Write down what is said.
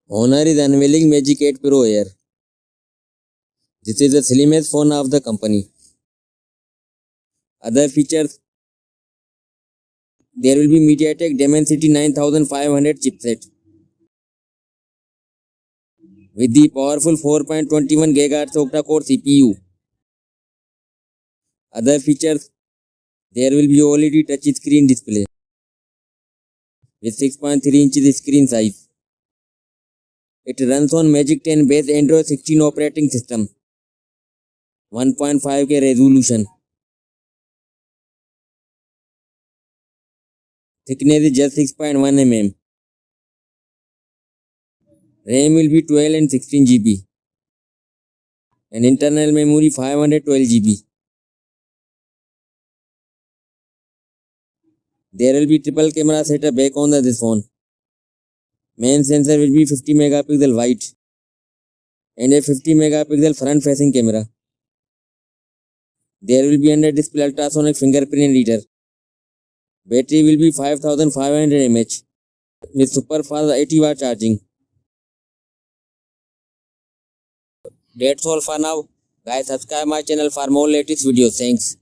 Honor is unveiling Magic 8 Pro Air. This is the slimmest phone of the company. Other features: there will be MediaTek Dimensity 9500 chipset with the powerful 4.21 GHz octa-core CPU. Other features: there will be OLED touchscreen display with 6.3 inches screen size. It runs on Magic 10 based Android 16 operating system, 1.5K resolution. Thickness is just 6.1 mm. RAM will be 12 and 16 GB. And internal memory 512 GB. There will be triple camera setup back on this phone. Main sensor will be 50 megapixel wide and a 50 megapixel front facing camera. There will be under display ultrasonic fingerprint reader. Battery will be 5500 mAh with super fast 80 watt charging. That's all for now. Guys, subscribe my channel for more latest videos. Thanks.